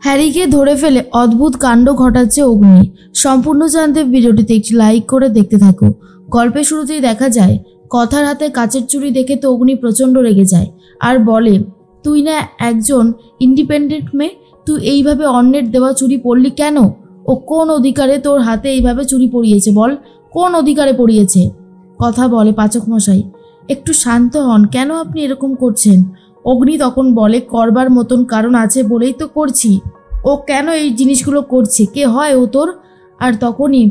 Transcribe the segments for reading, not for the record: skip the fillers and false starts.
হ্যারিকে ধরে ফেলে অদ্ভুত কাণ্ড ঘটাচ্ছে অগ্নি। সম্পূর্ণ জানতে ভিডিওটিতে একটি লাইক করে দেখতে থাকো। গল্পের শুরুতেই দেখা যায় কথার হাতে কাচের চুড়ি দেখে তো অগ্নি প্রচণ্ড রেগে যায় আর বলে, তুই না একজন ইন্ডিপেন্ডেন্ট মেয়ে, তুই এইভাবে অন্যের দেওয়া চুড়ি পরলি কেন? ও কোন অধিকারে তোর হাতে এইভাবে চুড়ি পরিয়েছে বল, কোন অধিকারে পরিয়েছে? কথা বলে পাচক মশাই, একটু শান্ত হন, কেন আপনি এরকম করছেন? অগ্নি তখন বলে, করবার মতন কারণ আছে বলেই তো করছি। ও কেন এই জিনিসগুলো করছে, কে হয় ও তোর? আর তখনই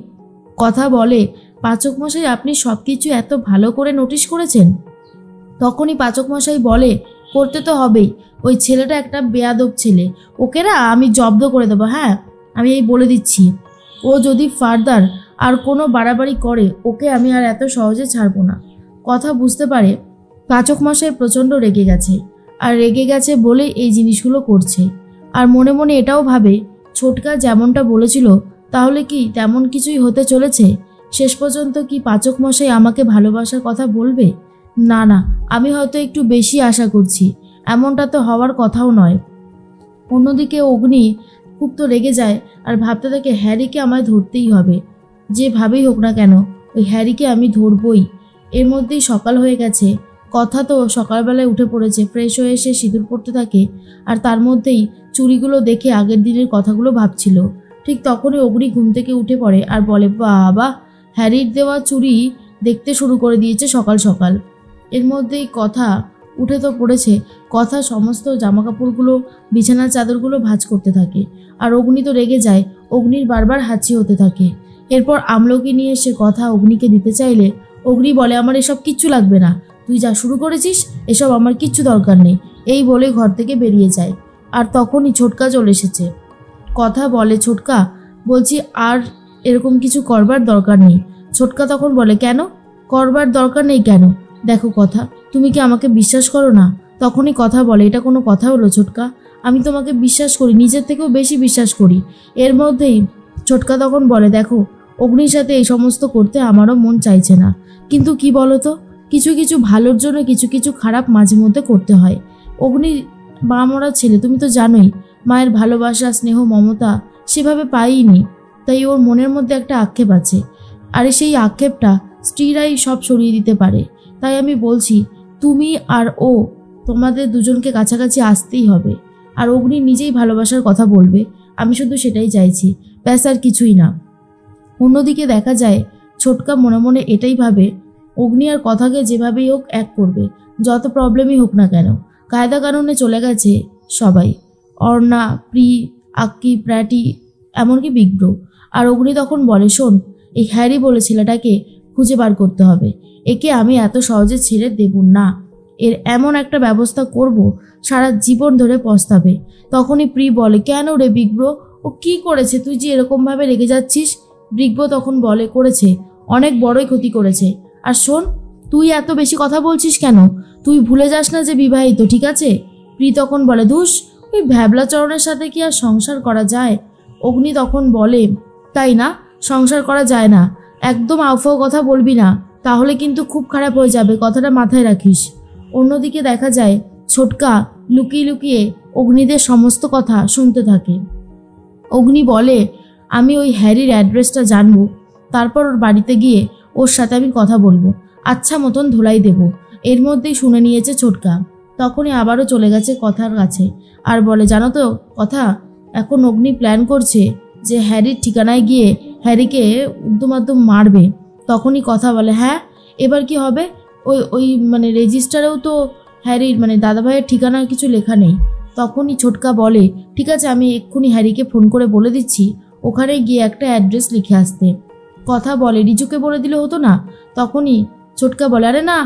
কথা বলে, পাচক মশাই আপনি সব কিছু এত ভালো করে নোটিশ করেছেন? তখনই পাচক মশাই বলে, করতে তো হবেই, ওই ছেলেটা একটা বেয়াদব ছেলে, ওকে না আমি জব্দ করে দেবো। হ্যাঁ, আমি এই বলে দিচ্ছি, ও যদি ফার্দার আর কোনো বাড়াবাড়ি করে ওকে আমি আর এত সহজে ছাড়বো না। কথা বুঝতে পারে পাচক মশাই প্রচণ্ড রেগে গেছে, আর রেগে গেছে বলে এই জিনিসগুলো করছে। আর মনে মনে এটাও ভাবে, ছোটকা যেমনটা বলেছিল তাহলে কি তেমন কিছুই হতে চলেছে? শেষ পর্যন্ত কি পাচক মশাই আমাকে ভালোবাসার কথা বলবে? না না, আমি হয়তো একটু বেশি আশা করছি, এমনটা তো হওয়ার কথাও নয়। অন্যদিকে অগ্নি খুব তো রেগে যায় আর ভাবতে থাকে, হ্যারিকে আমায় ধরতেই হবে, যেভাবেই হোক না কেন ওই হ্যারিকে আমি ধরবই। এর মধ্যেই সকাল হয়ে গেছে। কথা তো সকালবেলায় উঠে পড়েছে, ফ্রেশ হয়ে এসে সিঁদুর পড়তে থাকে আর তার মধ্যেই চুড়িগুলো দেখে আগের দিনের কথাগুলো ভাবছিল। ঠিক তখনই অগ্নি ঘুম থেকে উঠে পড়ে আর বলে, বাবা, হ্যারির দেওয়া চুড়ি দেখতে শুরু করে দিয়েছে সকাল সকাল। এর মধ্যেই কথা উঠে তো পড়েছে, কথা সমস্ত জামাকাপড়গুলো বিছানার চাদরগুলো ভাঁজ করতে থাকে আর অগ্নি তো রেগে যায়। অগ্নির বারবার হাঁচি হতে থাকে। এরপর আমলকি নিয়ে এসে কথা অগ্নিকে দিতে চাইলে অগ্নি বলে, আমার এসব কিচ্ছু লাগবে না, তুই যা শুরু করেছিস এসব আমার কিচ্ছু দরকার নেই, এই বলে ঘর থেকে বেরিয়ে যায়। আর তখনই ছোটকা চলে এসেছে। কথা বলে, ছোটকা বলছি আর এরকম কিছু করবার দরকার নেই। ছোটকা তখন বলে, কেন করবার দরকার নেই কেন? দেখো কথা, তুমি কি আমাকে বিশ্বাস করো না? তখনই কথা বলে, এটা কোনো কথা হলো ছোটকা? আমি তোমাকে বিশ্বাস করি, নিজের থেকেও বেশি বিশ্বাস করি। এর মধ্যেই ছোটকা তখন বলে, দেখো অগ্নির সাথে এই সমস্ত করতে আমারও মন চাইছে না, কিন্তু কি বলো তো, কিছু কিছু ভালোর জন্য কিছু কিছু খারাপ মাঝে মধ্যে করতে হয়। অগ্নি মা মরা ছেলে, তুমি তো জানোই, মায়ের ভালোবাসা স্নেহ মমতা সেভাবে পাইনি, তাই ওর মনের মধ্যে একটা আক্ষেপ আছে। আর সেই আক্ষেপটা স্ত্রীরাই সব সরিয়ে দিতে পারে। তাই আমি বলছি, তুমি আর ও তোমাদের দুজনকে কাছাকাছি আসতেই হবে। আর অগ্নি নিজেই ভালোবাসার কথা বলবে, আমি শুধু সেটাই চাইছি, ব্যাস আর কিছুই না। অন্যদিকে দেখা যায় ছোটকা মনে মনে এটাই ভাবে, অগ্নি আর কথাকে যেভাবেই হোক এক করবে, যত প্রবলেমই হোক না কেন। কায়দা কানুনে চলে গেছে সবাই, অর্ণা, প্রি, আক্কি, প্র্যাটি, এমনকি বিগ ব্রো। আর অগ্নি তখন বলে, শোন, এই হ্যারি বলে ছেলেটাকে খুঁজে বার করতে হবে, একে আমি এত সহজে ছেড়ে দেব না, এর এমন একটা ব্যবস্থা করব সারা জীবন ধরে পস্তাবে। তখনই প্রি বলে, কেন রে বিগ ব্রো, ও কি করেছে তুই যে এরকমভাবে রেগে যাচ্ছিস? বিগ ব্রো তখন বলে, করেছে, অনেক বড়ই ক্ষতি করেছে। আর শোন, তুই এত বেশি কথা বলছিস কেন? তুই ভুলে যাস না যে বিবাহিত, ঠিক আছে? প্রি তখন বলে, ধুস, ওই ভ্যাবলাচরণের সাথে কি আর সংসার করা যায়? অগ্নি তখন বলে, তাই না, সংসার করা যায় না, একদম আউফাও কথা বলবি না, তাহলে কিন্তু খুব খারাপ হয়ে যাবে, কথাটা মাথায় রাখিস। অন্যদিকে দেখা যায় ছোটকা লুকিয়ে লুকিয়ে অগ্নিদের সমস্ত কথা শুনতে থাকে। অগ্নি বলে, আমি ওই হ্যারির অ্যাড্রেসটা জানবো, তারপর ওর বাড়িতে গিয়ে ওর সাথে আমি কথা বলবো, আচ্ছা মতন ধোলাই দেব। এর মধ্যেই শুনে নিয়েছে ছোটকা। তখনই আবারও চলে গেছে কথার কাছে আর বলে, জানো তো কথা, এখন অগ্নি প্ল্যান করছে যে হ্যারির ঠিকানায় গিয়ে হ্যারিকে উদ্যমাদ্যম মারবে। তখনই কথা বলে, হ্যাঁ, এবার কি হবে? ওই ওই মানে রেজিস্টারেও তো হ্যারির দাদাভাইয়ের ঠিকানা কিছু লেখা নেই। তখনই ছোটকা বলে, ঠিক আছে, আমি এক্ষুনি হ্যারিকে ফোন করে বলে দিচ্ছি ওখানে গিয়ে একটা অ্যাড্রেস লিখে আসতে। কথা বলে, রিজুকে বলে দিলে হতো না? তখনই ছোটকা বলে, আরে না,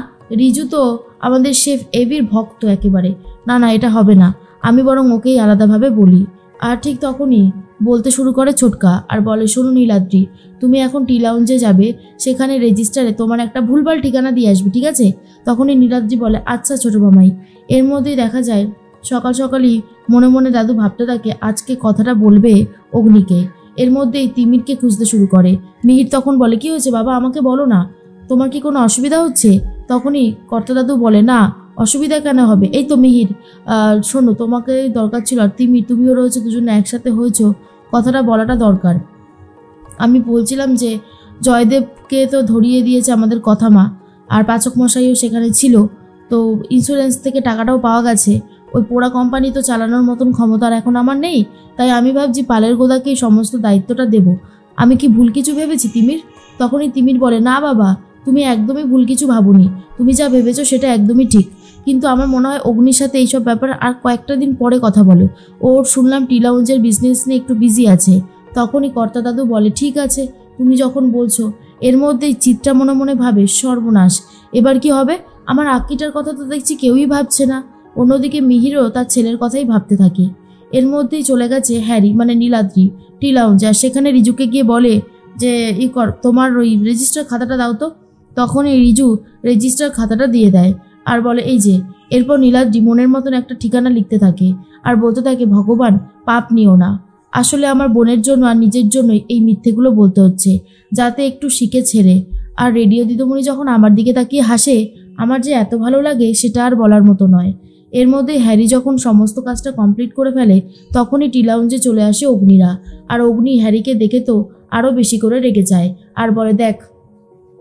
রিজু তো আমাদের শেফ এভির ভক্ত একেবারে, না না, এটা হবে না, আমি বরং ওকেই আলাদাভাবে বলি। আর ঠিক তখনই বলতে শুরু করে ছোটকা আর বলে, শোনো নীলাদ্রি, তুমি এখন টি লাউঞ্জে যাবে, সেখানে রেজিস্টারে তোমার একটা ভুলভাল ঠিকানা দিয়ে আসবে, ঠিক আছে? তখনই নীলাদ্রি বলে, আচ্ছা ছোট মামাই। এর মধ্যেই দেখা যায় সকাল সকালই মনে মনে দাদু ভাবতে থাকে আজকে কথাটা বলবে অগ্নিকে। এর মধ্যেই তিমিরকে খুঁজতে শুরু করে। মিহির তখন বলে, কি হয়েছে বাবা, আমাকে বলো না, তোমার কি কোনো অসুবিধা হচ্ছে? তখনই কর্তা দাদু বলে, না অসুবিধা কেন হবে? এই তো মিহির, শোনো, তোমাকে দরকার ছিল, আর তুমিও রয়েছো, দুজনে একসাথে হয়েছো, কথাটা বলাটা দরকার। আমি বলছিলাম যে জয়দেবকে তো ধরিয়ে দিয়েছে আমাদের কথা মা, আর পাচক মশাইও সেখানে ছিল, তো ইন্স্যুরেন্স থেকে টাকাটাও পাওয়া গেছে। ওই পোড়া কোম্পানি তো চালানোর মতন ক্ষমতা আর এখন আমার নেই, তাই আমি ভাবছি পালের গোদাকেই সমস্ত দায়িত্বটা দেব। আমি কি ভুল কিছু ভেবেছি তিমির? তখনই তিমির বলে, না বাবা, তুমি একদমই ভুল কিছু ভাবুনি, তুমি যা ভেবেছো সেটা একদমই ঠিক। কিন্তু আমার মনে হয় অগ্নির সাথে এইসব ব্যাপার আর কয়েকটা দিন পরে কথা বলো। ওর শুনলাম টি লাউঞ্জের বিজনেস নিয়ে একটু বিজি আছে। তখনই কর্তা দাদু বলে, ঠিক আছে, তুমি যখন বলছো। এর মধ্যেই চিত্রা মনে মনে ভাবে, সর্বনাশ, এবার কি হবে? আমার আক্কিটার কথা তো দেখছি কেউই ভাবছে না। অন্যদিকে মিহিরও তার ছেলের কথাই ভাবতে থাকে। এর মধ্যেই চলে গেছে হ্যারি মানে নীলাদ্রি টি লাউঞ্জে, আর সেখানে রিজুকে গিয়ে বলে যে তোমার ওই রেজিস্টার খাতাটা দাও তো। তখন এই রিজু রেজিস্টার খাতাটা দিয়ে দেয় আর বলে, এই যে। এরপর নীলাদ্রি মনের মতন একটা ঠিকানা লিখতে থাকে আর বলতে থাকে, ভগবান পাপ নিও না, আসলে আমার বোনের জন্য আর নিজের জন্যই এই মিথ্যেগুলো বলতে হচ্ছে, যাতে একটু শিখে ছেড়ে। আর রেডিও দিদিমণি যখন আমার দিকে তাকিয়ে হাসে, আমার যে এত ভালো লাগে সেটা আর বলার মতো নয়। এর মধ্যে হ্যারি যখন সমস্ত কাজটা কমপ্লিট করে ফেলে, তখনই টি লাউঞ্জে চলে আসে অগ্নিরা। আর অগ্নি হ্যারিকে দেখে তো আরও বেশি করে রেগে যায় আর বলে, দেখ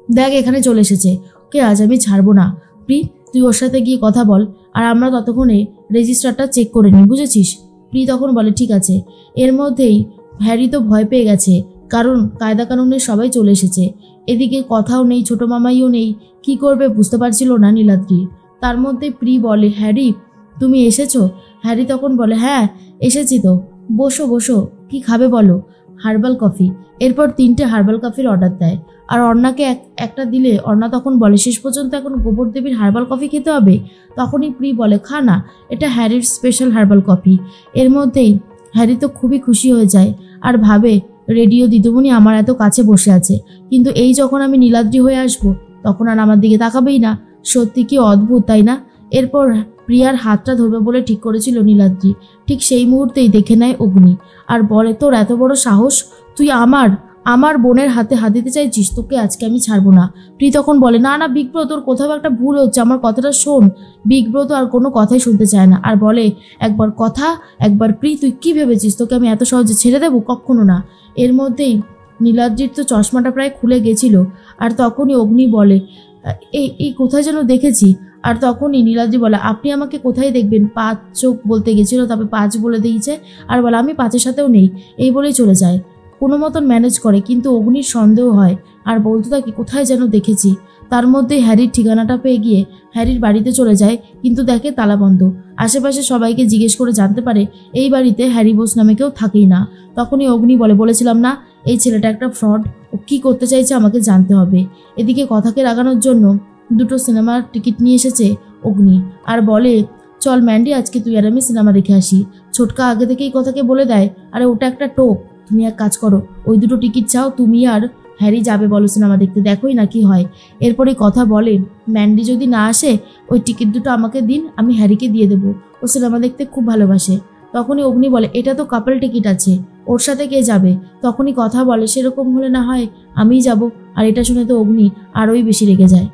দেখ এখানে চলে এসেছে, ওকে আজ আমি ছাড়বো না। প্রি, তুই ওর সাথে গিয়ে কথা বল, আর আমরা ততক্ষণে রেজিস্টারটা চেক করে নিই, বুঝেছিস? প্রি তখন বলে, ঠিক আছে। এর মধ্যেই হ্যারি তো ভয় পেয়ে গেছে, কারণ কায়দা কানুনে সবাই চলে এসেছে। এদিকে কথাও নেই, ছোট মামাইও নেই, কি করবে বুঝতে পারছিল না নীলাদ্রি। তার মধ্যে প্রি বলে, হ্যারি তুমি এসেছো? হ্যারি তখন বলে, হ্যাঁ এসেছি তো, বসো বসো, কি খাবে বলো? Herbal coffee. এরপর 3টে হার্বাল কফির অর্ডার দেয় আর অর্ণাকে একটা দিলে অর্ণা তখন বলে, শেষ পর্যন্ত এখন গোবর দেবীর হার্বাল কফি খেতে হবে? তখনই প্রি বলে, খা না, এটা হ্যারির স্পেশাল হার্বাল কফি। এর মধ্যেই হ্যারি তো খুবই খুশি হয়ে যায় আর ভাবে, রেডিও দিদিমণি আমার এত কাছে বসে আছে, কিন্তু এই যখন আমি নীলাদ্রি হয়ে আসবো তখন আর আমার দিকে তাকাবেই না। সত্যি কি অদ্ভুত, তাই না? এরপর প্রিয়ার হাতটা ধরবে বলে ঠিক করেছিল নীলাদ্রি, ঠিক সেই মুহূর্তেই দেখে নেয় অগ্নি আর বলে, তোর এত বড় সাহস, তুই আমার বোনের হাতে হাত দিতে চাইছিস? তোকে আজকে আমি ছাড়বো না। প্রি তখন বলে, না না বিগ ব্রো, তোর কোথাও একটা ভুল হচ্ছে, আমার কথাটা শোন। বিগ ব্রো তো আর কোনো কথাই শুনতে চায় না আর বলে, একবার কথা একবার প্রি, তুই কি ভেবেছিস তোকে আমি এত সহজে ছেড়ে দেবো? কখনো না। এর মধ্যেই নীলাদ্রির তো চশমাটা প্রায় খুলে গেছিল আর তখনই অগ্নি বলে, এই কোথায় যেন দেখেছি। আর তখনই নীলাদ্রি বলে, আপনি আমাকে কোথায় দেখবেন? 5 চোখ বলতে গেছিল, তবে 5 বলে দিয়েছে আর বলে, আমি 5-এর সাথেও নেই, এই বলেই চলে যায়। কোনো মতন ম্যানেজ করে, কিন্তু অগ্নির সন্দেহ হয় আর বলতে থাকে, কোথায় যেন দেখেছি। তার মধ্যে হ্যারির ঠিকানাটা পেয়ে গিয়ে হ্যারির বাড়িতে চলে যায়, কিন্তু দেখে তালা বন্ধ। আশেপাশে সবাইকে জিজ্ঞেস করে জানতে পারে এই বাড়িতে হ্যারি বোস নামে কেউ থাকেই না। তখনই অগ্নি বলেছিলাম না, এই ছেলেটা একটা ফ্রড, ও কী করতে চাইছে আমাকে জানতে হবে। এদিকে কথাকে লাগানোর জন্য 2টো সিনেমার টিকিট নিয়ে এসেছে অগ্নি আর বলে, চল ম্যান্ডি, আজকে তুই আর আমি সিনেমা দেখে আসি। ছোটকা আগে থেকেই কথাকে বলে দেয়, আরে ওটা একটা টোপ, তুমি এক কাজ করো, ওই 2টো টিকিট চাও, তুমি আর হ্যারি যাবে বলো সিনেমা দেখতে, দেখোই না কি হয়। এরপরে কথা বলে, ম্যান্ডি যদি না আসে ওই টিকিট 2টো আমাকে দিন, আমি হ্যারিকে দিয়ে দেবো, ও সিনেমা দেখতে খুব ভালোবাসে। তখনই অগ্নি বলে, এটা তো কাপল টিকিট আছে, ওর সাথে কে যাবে? তখনই কথা বলে, সেরকম হলে না হয় আমিই যাব। আর এটা শুনে তো অগ্নি আরোই বেশি রেগে যায়।